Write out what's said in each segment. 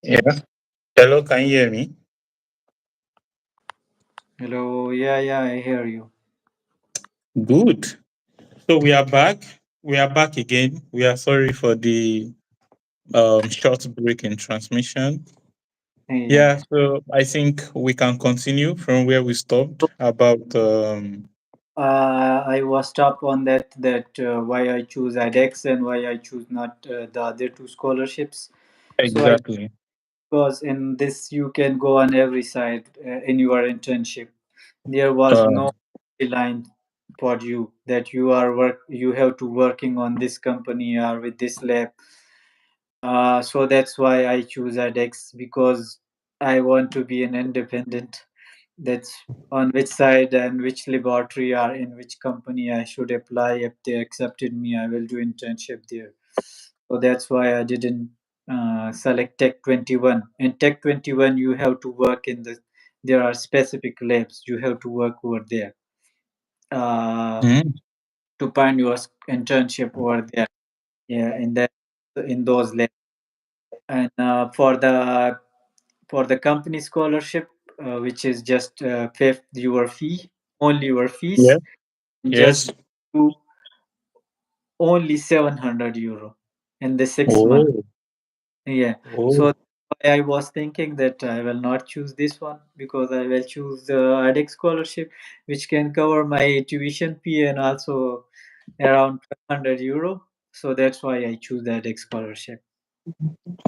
Yeah. Hello, can you hear me? Hello, yeah, I hear you. Good. So we are back. We are back again. We are sorry for the short break in transmission. Yeah. Yeah, so I think we can continue from where we stopped about I was stopped on that why I choose IDEX and why I choose not the other two scholarships. So I exactly. because in this you can go on every side in your internship. There was Uh, no line for you that you have to working on this company or with this lab. So that's why I choose IDEX because I want to be an independent. That's on which side and which laboratory or in which company I should apply. If they accepted me, I will do internship there. So that's why I didn't select Tech 21. In Tech 21, you have to work in the. There are specific labs you have to work over there mm, to find your internship over there. Yeah, in those labs. And for the company scholarship, which is just pay your fee, only your yeah. fees, Yes. just do only 700 euro in the 6 months. Oh. Yeah. Oh. So I was thinking that I will not choose this one because I will choose the IDEX scholarship, which can cover my tuition fee and also around 100 euro. So that's why I choose the IDEX scholarship.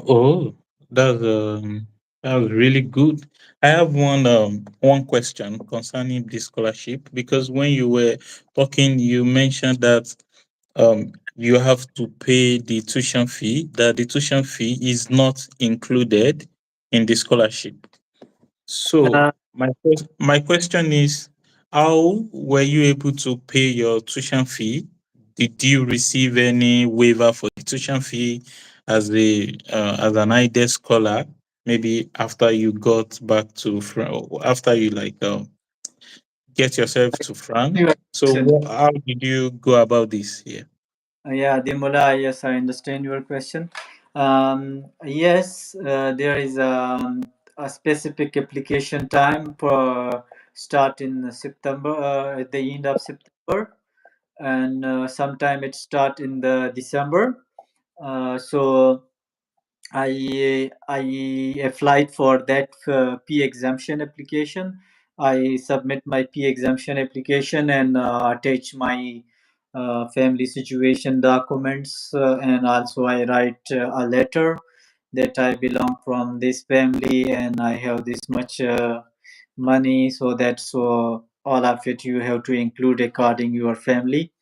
Oh. That's really good. I have one question concerning this scholarship because when you were talking, you mentioned that you have to pay the tuition fee, that the tuition fee is not included in the scholarship. So Uh, my question is, how were you able to pay your tuition fee? Did you receive any waiver for the tuition fee as an IDES scholar? Maybe after you got back to after you get yourself to France. your So question. how did you go about this? Yeah. Yeah, Dimula, yes, I understand your question. Yes, there is a specific application time for start in September, at the end of September, and sometime it start in the December. So I applied for that P exemption application. I submit my P exemption application and attach my family situation documents, and also I write a letter that I belong from this family and I have this much money. So that's all of it you have to include according your family.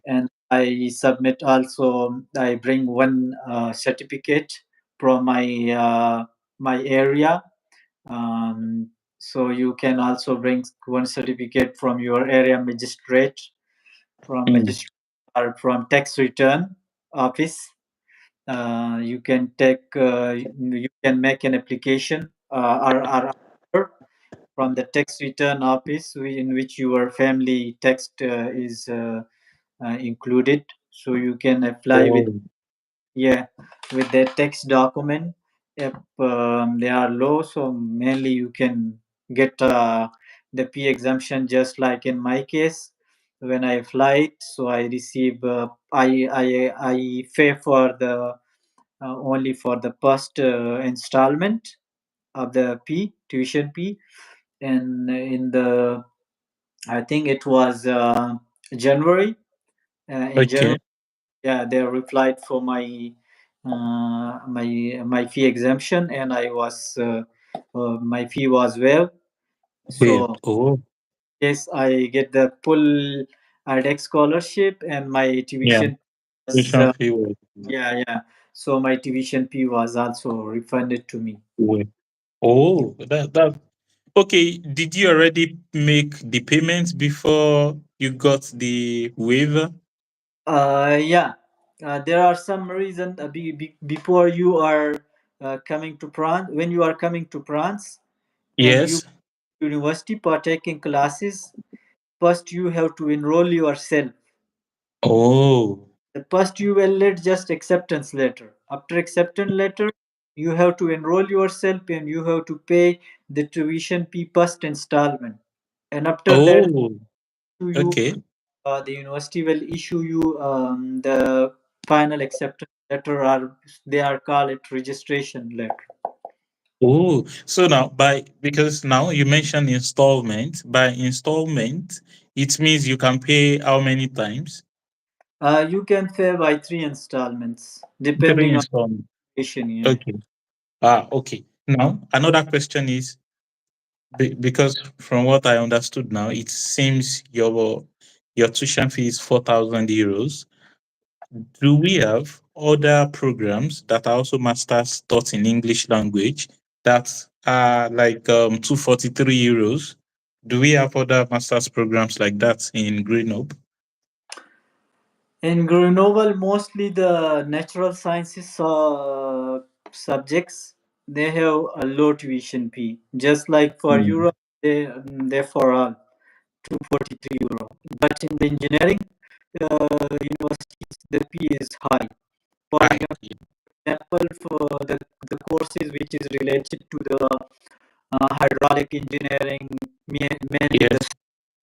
And I submit also. I bring one certificate from my area. So you can also bring one certificate from your area magistrate, from Mm. magistrate or from tax return office. You can take you can make an application or from the tax return office in which your family tax is included, so you can apply with, Oh, yeah, with the text document. If they are low, so mainly you can get the P exemption, just like in my case when I applied. So I receive I pay for the only for the first installment of the P tuition P, and in the, I think it was January. In okay. January, yeah, they replied for my fee exemption, and I was my fee was waived. Wait. So Oh, yes, I get the full IDEX scholarship, and my yeah. tuition was Tuition fee was yeah. So my tuition fee was also refunded to me. wait. Oh, that okay. Did you already make the payments before you got the waiver? Yeah, there are some reason before you are coming to France. When you are coming to France and you Yes. university partaking classes, first you have to enroll yourself. Oh, The first you will let just acceptance letter. After acceptance letter, You have to enroll yourself and you have to pay the tuition fee first installment. And after that, Oh, you okay. the university will issue you the final acceptance letter, or they are called it registration letter. Oh, so now because now you mentioned installment. By installment, it means you can pay how many times? You can pay by three installments Three depending on installments. education. Yeah. Okay. Okay. Now another question is because from what I understood now, it seems your tuition fee is 4,000 euros. Do we have other programs that are also masters taught in English language that are like 243 euros? Do we have other masters programs like that in Grenoble? In Grenoble, mostly the natural sciences subjects, they have a low tuition fee. Just like for Mm. Europe, they for all 243 euro. But in the engineering universities, the fee is high. For Hi. example, for the courses which is related to the hydraulic engineering, mainly the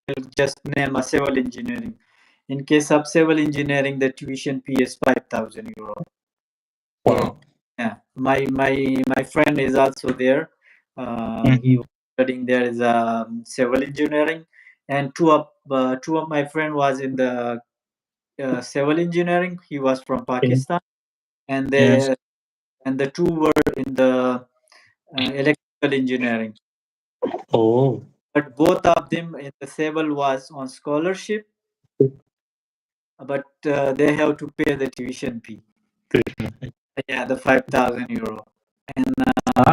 Yes. just name a civil engineering. In case of civil engineering, the tuition fee is 5,000 euro. So Wow. yeah, my friend is also there. He Mhm. was studying there is civil engineering, and two of my friend was in the civil engineering. He was from Okay. Pakistan, and Yes. the two were in the electrical engineering. Oh. But both of them in the civil was on scholarship, but they have to pay the tuition fee. Yeah, the 5,000 euro. And Ah,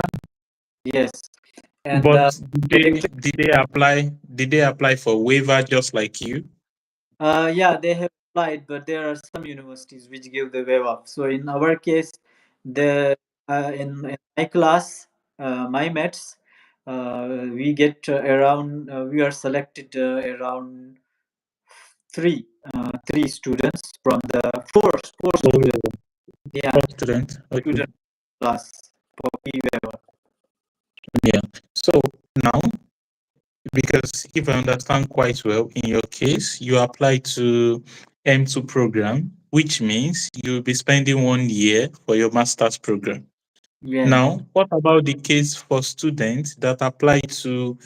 yes, and but electric. did they apply for waiver just like you? Yeah, they have applied, but there are some universities which give the waive off. So in our case, the in my class, my maths, we get around. We are selected around three students from the four students. Oh, Yeah, for student. Okay. student class for fee waiver. Yeah. So now, because if I understand quite well, in your case, you apply to M2 program, which means you'll be spending 1 year for your master's program. Yeah. Now, what about the case for students that apply to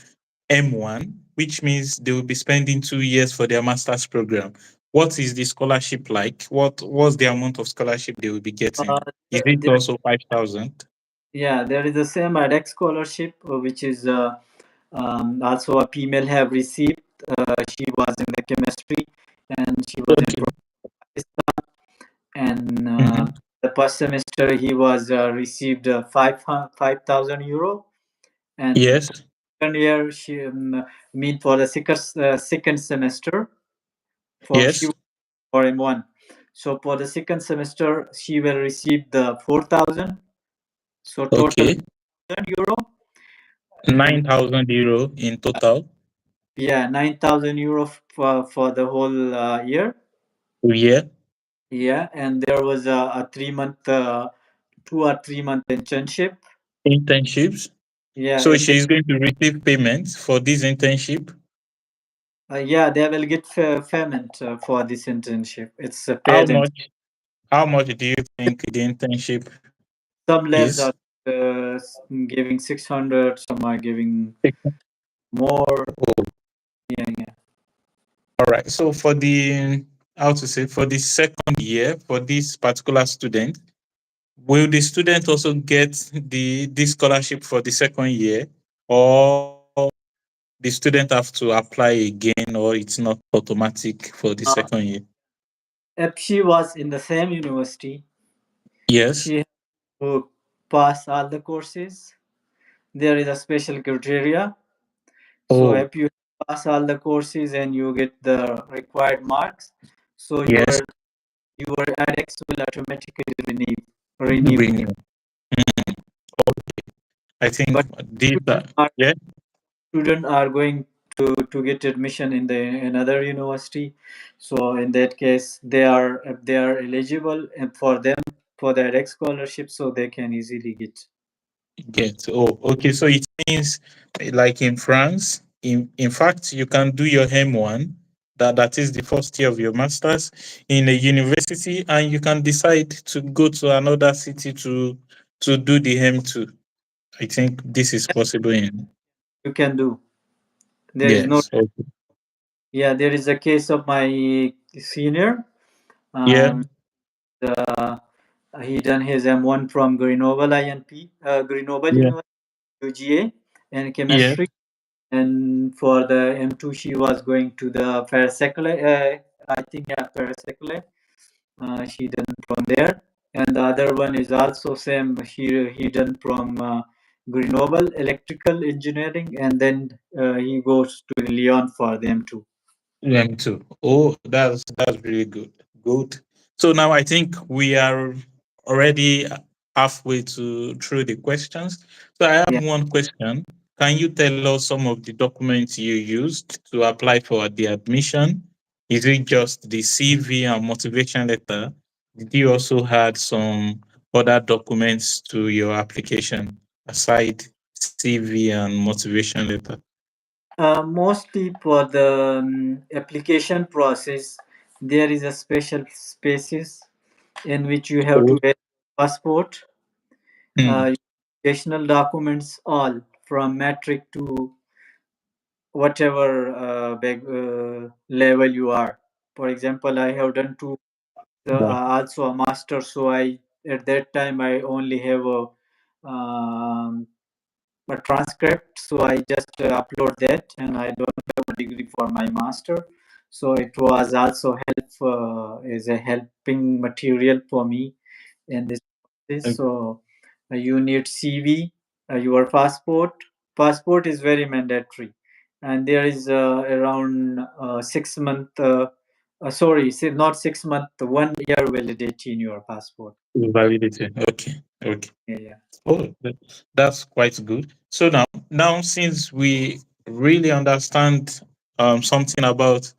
M1, which means they will be spending 2 years for their master's program? What is the scholarship like? What's the amount of scholarship they will be getting? Uh, Is it there, also 5,000? yeah, there is the same IDEX scholarship, which is also a female have received. She was in the chemistry, and she was in Okay. Pakistan. And Mhm. the first semester he was received 5,000 euro, and Yes. second year she mean for the second semester for she Yes. was for M1. So for the second semester she will receive the 4,000. So total Okay. euro, and 9,000 euro in total. yeah, 9,000 euro for the whole year. Yeah. Yeah, and there was a 3 month, 2 or 3 month internship. Internships. Yeah, So in the she is going to receive payments for this internship. yeah, they will get payment for this internship. It's a How paid internship. much? How much do you think the internship Some labs is? are giving 600, some are giving more. Oh, Yeah, yeah. all right. So for the how to say for the second year for this particular student, will the student also get the this scholarship for the second year, or the student have to apply again, or it's not automatic for the Uh, second year? if she was in the same university, Yes. she has to pass all the courses. There is a special criteria. So Oh, if you pass all the courses and you get the required marks, so yes. your IDEX will automatically renew. Renew. Mm, I think But these are, students are, yeah. student are going to get admission in the another university. So in that case, they are if they are eligible, and for them for the IDEX scholarship, so they can easily get. Get. Oh, okay. So it means like in France, in fact, you can do your M1, that is the first year of your masters in a university, and you can decide to go to another city to do the M2. I think this is possible in You can do. There is no. yes. Okay. Yeah, there is a case of my senior. Yeah, Um, uh, he done his M1 from Grenoble INP, Grenoble yeah, University, UGA, and yeah. chemistry. And for the M2, she was going to the Parasekule. I think yeah, Parasekule. She done from there, and the other one is also same. He done from Grenoble Electrical Engineering, and then he goes to Lyon for the M2. Them too. Oh, that's really good. Good. So now I think we are already halfway to through the questions. So I have Yeah. one question. Can you tell us some of the documents you used to apply for the admission? Is it just the CV and motivation letter? Did you also add some other documents to your application aside CV and motivation letter? Mostly for the application process, there is a special spaces in which you have Oh, to get passport, hmm, educational documents, all from metric to whatever level you are. For example, I have done two, yeah, also a master, so I at that time I only have um, a transcript, so I just upload that, and I don't have a degree for my master, so it was also help is a helping material for me in this process. So you need CV, your passport is very mandatory, and there is around 6 month sorry, not 6 month, 1 year validity in your passport. validity. Okay. Okay. Yeah, yeah. Oh, that's quite good. So now since we really understand something about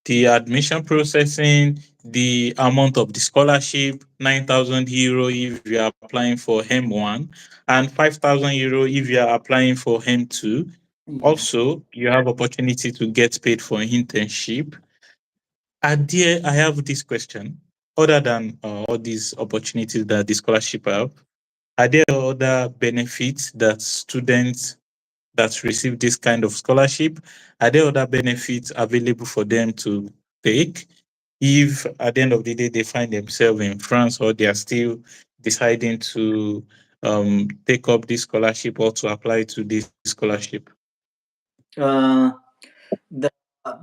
the admission processing, the amount of the scholarship, 9,000 euro if you are applying for M1, and 5,000 euro if you are applying for M2. Yeah. Also, you have opportunity to get paid for internship. I have this question. Other than all these opportunities that the scholarship have, are there other benefits that students that receive this kind of scholarship, are there other benefits available for them to take if at the end of the day they find themselves in France or they are still deciding to take up this scholarship or to apply to this scholarship? Uh, the,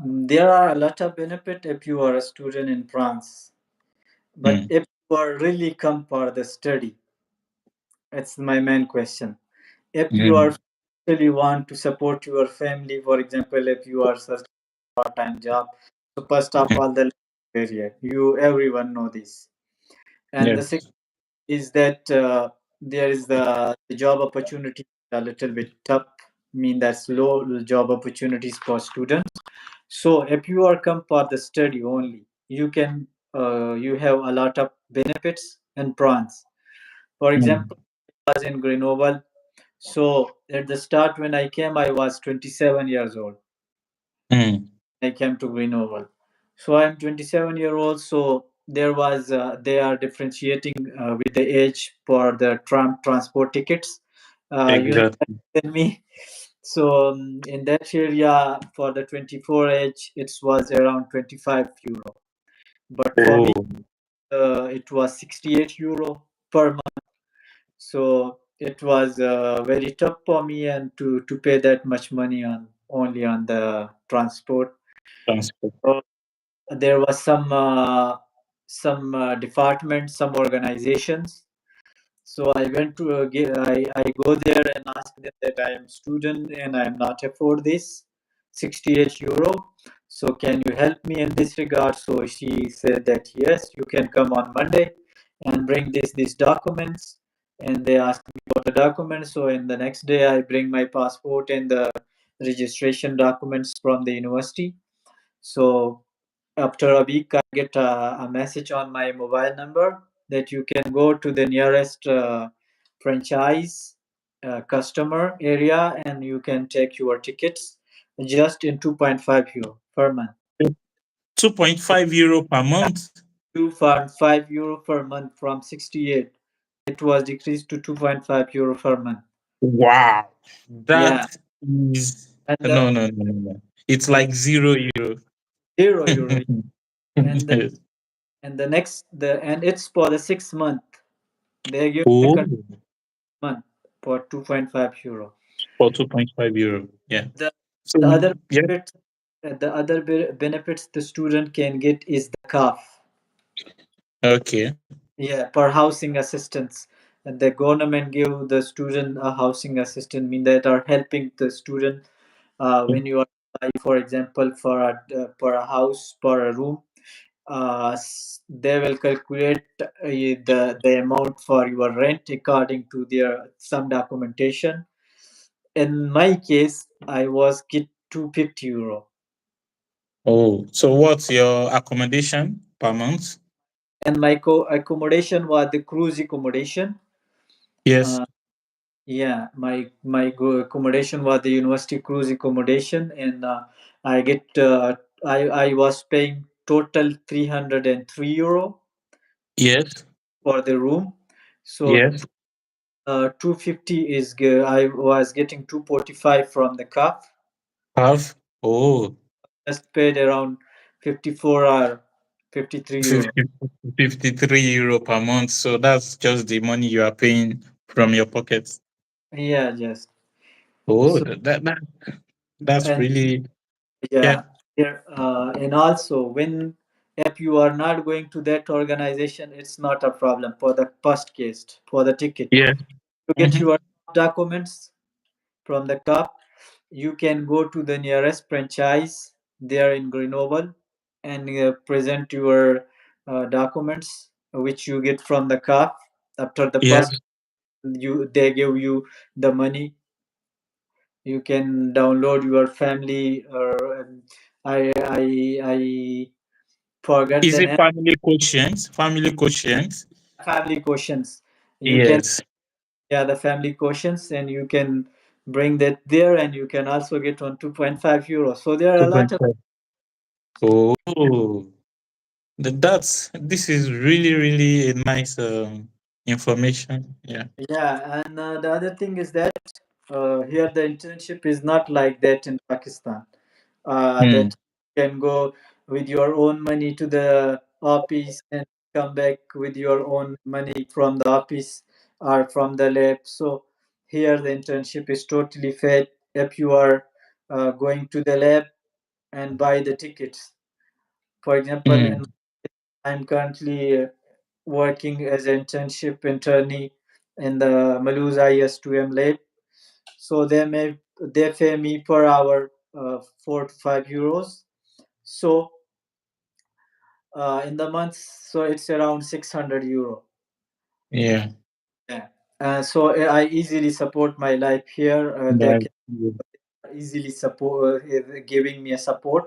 there are a lot of benefit if you are a student in France, but Mm, if you are really come for the study, that's my main question. If you are mm, really want to support your family, for example, if you are searching part-time job, so first of mm. all, the barrier, you everyone know this, and the second Yes. is that there is the job opportunity a little bit tough, mean that's low job opportunities for students. So if you are come for the study only, you can you have a lot of benefits and pros. For Mm, example, I was in Grenoble. So at the start when I came, I was 27 years old. mm, I came to Grenoble. So I'm 27-year-old. So there was they are differentiating with the age for the transport tickets. You know exactly. better than me. So in that area for the 24 age, it was around 25 euro. But for me, Oh, it was 68 euro per month. So it was very tough for me and to pay that much money on only on the transport. transport. So there was some departments, some organizations. So I went to I go there and ask them that I am student and I am not afford this 68 euro. So can you help me in this regard? So she said that yes, you can come on Monday and bring these documents. And they asked me for the documents. So in the next day, I bring my passport and the registration documents from the university. So after a week, I get a message on my mobile number. that you can go to the nearest franchise customer area and you can take your tickets just in 2.5 euro per month. 2.5 euro per month. 2.5 euro per month from 68. It was decreased to 2.5 euro per month. Wow. Yeah, That is and no, no, no, no, no. It's and like 0 euro. 0 euro. And the, Yes. and the next the and it's for the 6 month. They give the Oh, month for 2.5 euro. for 2.5 euro. Yeah. The, So, the other yeah. benefits, benefits the student can get is the CAF. Okay. Yeah, per housing assistance. And the government give the student a housing assistance, mean that are helping the student when you are applying, for example, for a house, for a room. They will calculate the amount for your rent according to their some documentation. In my case, I was get 250 euro, Oh, so what's your accommodation per month? and my accommodation was the cruise accommodation. Yes. Uh, yeah, my accommodation was the university cruise accommodation, and I get I was paying total 303 euro Yes. for the room. So Yes. 250 is I was getting 245 from the CAF. Half. Oh, Just paid around 54 or 53 euro. 50, 53 euro per month. So that's just the money you are paying from your pocket. Yeah, just Oh, so that's and really, yeah. yeah, there and also when if you are not going to that organization, it's not a problem for the first case for the ticket. Yeah. To get Mhm. your documents from the CAP, you can go to the nearest franchise there in Grenoble and present your documents which you get from the CAP. After the Yes. first, you they give you the money. You can download your family or I forget Is the it name. family quotient? Family quotient? Family questions. You can, Yes. yeah, the family questions, and you can bring that there, and you can also get on 2.5 euros. So there are a lot of 2.5. Oh, this is really, really a nice information. Yeah. yeah. And the other thing is that here the internship is not like that in Pakistan. Hmm. That you can go with your own money to the office and come back with your own money from the office or from the lab. So here the internship is totally paid if you are going to the lab and buy the tickets. For example, Hmm. in, I'm currently working as an internship internee in the Maluza IS2M lab. So they pay me per hour 4 to 5 euros. So in the month, so it's around 600 euro. Yeah. Yeah. So I easily support my life here. They Yeah. can easily support, giving me a support.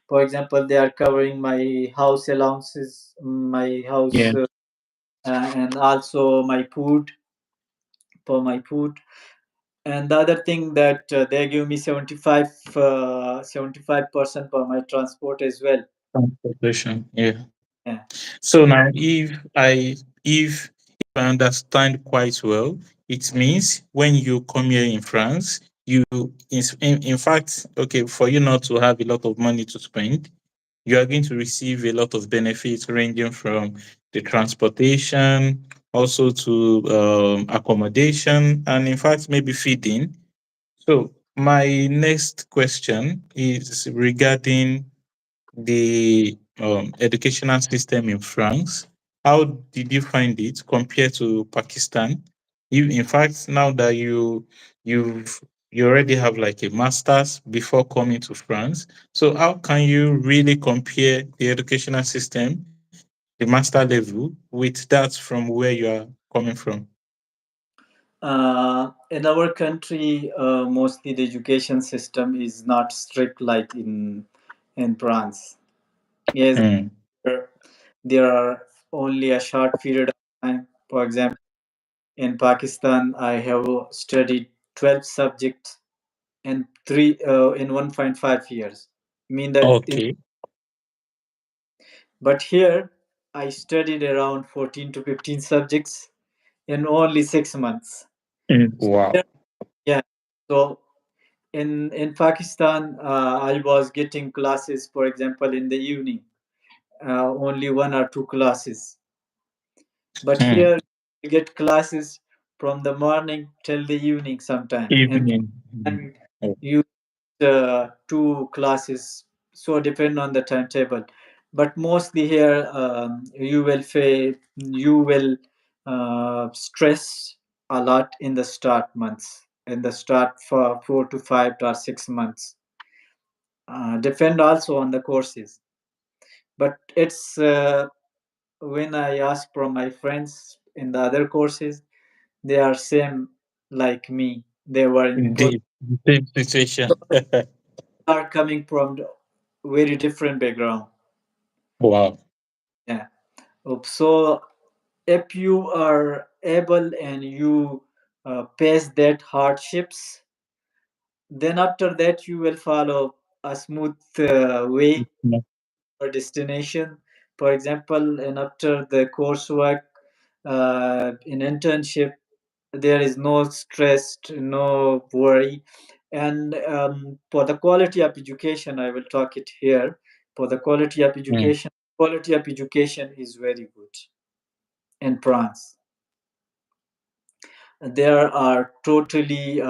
For example, they are covering my house allowances, my Yeah. house, and also my food for my food. And the other thing that they give me 75% for my transport as well. Transportation. Yeah. Yeah. So now, if I understand quite well, it means when you come here in France, in fact, okay, for you not to have a lot of money to spend, you are going to receive a lot of benefits ranging from the transportation, also to accommodation, and in fact, maybe feeding. So my next question is regarding the educational system in France. How did you find it compared to Pakistan? In fact, now that you've you already have like a master's before coming to France, so how can you really compare the educational system, the master level, with that from where you are coming from? In our country, mostly the education system is not strict like in France. Yes, Mm, there are only a short period time. For example, in Pakistan, I have studied 12 subjects in 1.5 years. Mean that in Okay. But here I studied around 14 to 15 subjects in only 6 months. So Wow. here, yeah. So in Pakistan, I was getting classes, for example, in the evening, only one or two classes. But Mm. here you get classes from the morning till the evening sometime, Evening. Mm. and Oh, you two classes, so depend on the timetable. But mostly here, you will stress a lot in the start months, in the start for 4 to 5 or 6 months, depend also on the courses. But it's when I ask from my friends in the other courses, they are same like me. They were in the same situation. are coming from very different background. Wow. Yeah. So if you are able and you pass that hardships, then after that you will follow a smooth way Mm. or destination. For example, and after the coursework, in internship, there is no stress, no worry. And for the quality of education, I will talk it here. For the Mm. quality of education is very good in France. There are totally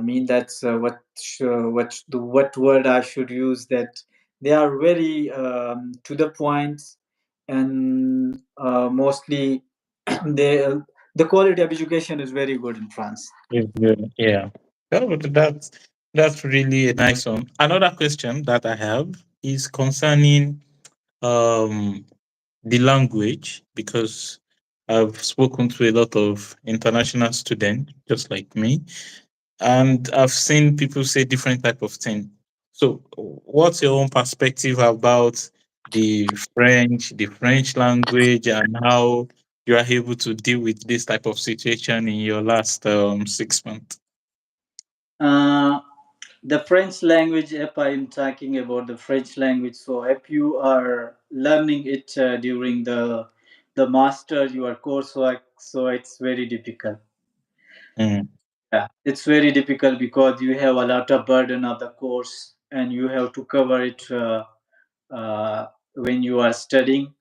mean that's what word I should use, that they are very to the point, and mostly they the quality of education is very good in France. It's good. Yeah. That's really a nice one. Another question that I have is concerning um the language, because I've spoken to a lot of international students just like me, and I've seen people say different type of thing. So what's your own perspective about the French language, and how you are able to deal with this type of situation in your last 6 months? Uh, the French language, if I'm talking about the French language, so if you are learning it during the master your coursework, so it's very difficult. Mm, Yeah, it's very difficult because you have a lot of burden of the course and you have to cover it when you are studying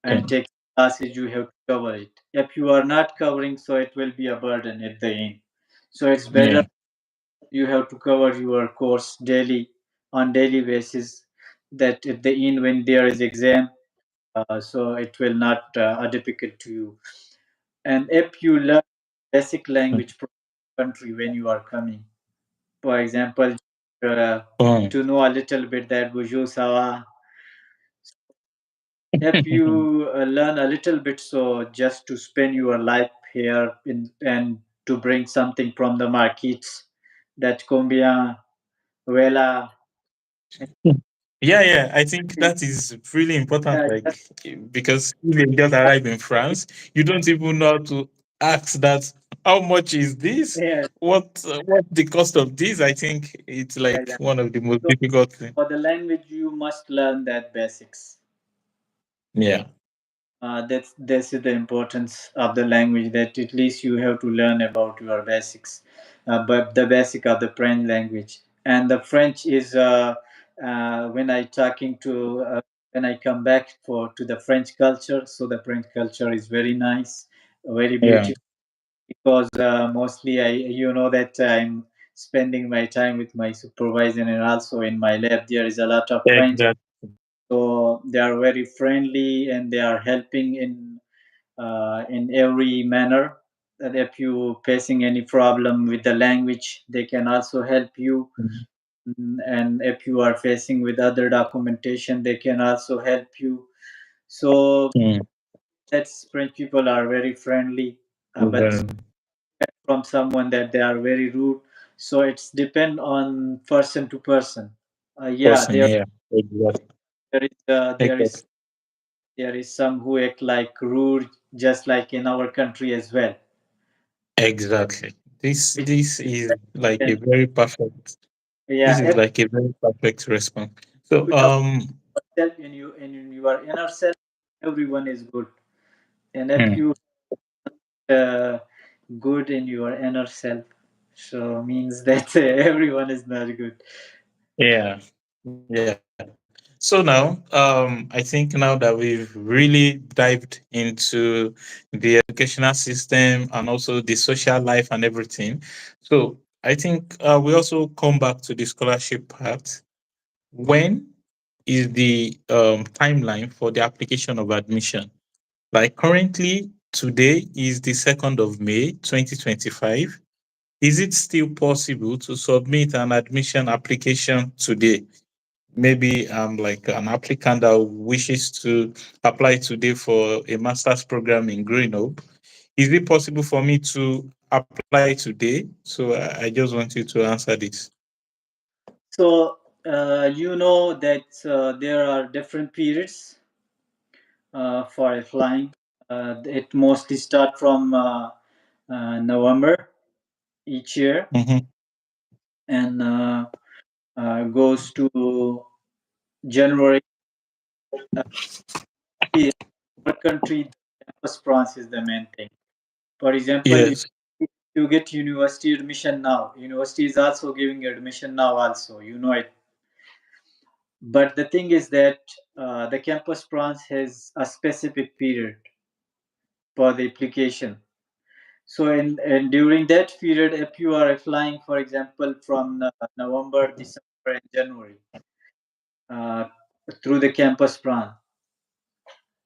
yeah. and take classes. You have to cover it. If you are not covering, so it will be a burden at the end. So it's better Yeah. you have to cover your course daily on daily basis. That at the end when there is exam, so it will not difficult to you. And if you learn basic language from country when you are coming, for example, uh, Mm. to know a little bit that bonjour ça va. If you learn a little bit, so just to spend your life here and to bring something from the markets, that combien, vela, Yeah, yeah. I think that is really important. yeah, Like, because if you just arrive in France, you don't even know how to ask that. How much is this? yeah, What the cost of this? I think it's yeah, like yeah. one of the most So difficult things. for the language, you must learn that basics. Yeah. That's the importance of the language. That at least you have to learn about your basics, but the basic of the French language. And the French is when I talking to when I come back for to the French culture. So the French culture is very nice, very Yeah. beautiful, because mostly you know that I'm spending my time with my supervisor, and also in my lab there is a lot of French. Exactly. So they are very friendly and they are helping in every manner. That if you facing any problem with the language, they can also help you. Mm. And if you are facing with other documentation, they can also help you. So Mm. that's French people are very friendly, but Very from someone that they are very rude. So it's depend on person to person. Yeah, person. Yeah. Exactly. there is Exactly. there is some who act like rude, just like in our country as well. Exactly. This Which this is like a and very perfect. yeah, This is like a very perfect response. So you have self in you in your inner self, everyone is good, and if hmm, you uh, good in your inner self, so means that everyone is not good. yeah, yeah. So now, I think now that we've really dived into the educational system and also the social life and everything, so I think we also come back to the scholarship part. When is the timeline for the application of admission? Like currently, today is the 2nd of May, 2025. Is it still possible to submit an admission application today? Maybe I'm like an applicant that wishes to apply today for a master's program in Grenoble. Is it possible for me to apply today? So I just want you to answer this. So you know that there are different periods for applying. It mostly start from November each year Mhm. and goes to January. Uh, in our country, campus branch is the main thing. For example, Yes. you get university admission now. University is also giving admission now. Also, you know it. But the thing is that the campus branch has a specific period for the application. So, and during that period, if you are applying, for example, from November, December, and January uh, through the campus branch,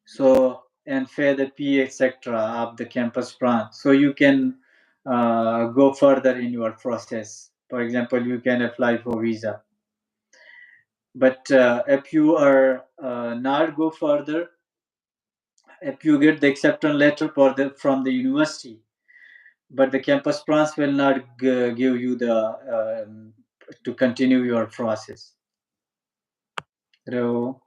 so and pay the fee, etc., of the campus branch, so you can go further in your process. For example, you can apply for visa. But if you are not go further, if you get the acceptance letter for from the university, but the campus branch will not give you the to continue your process. Hello.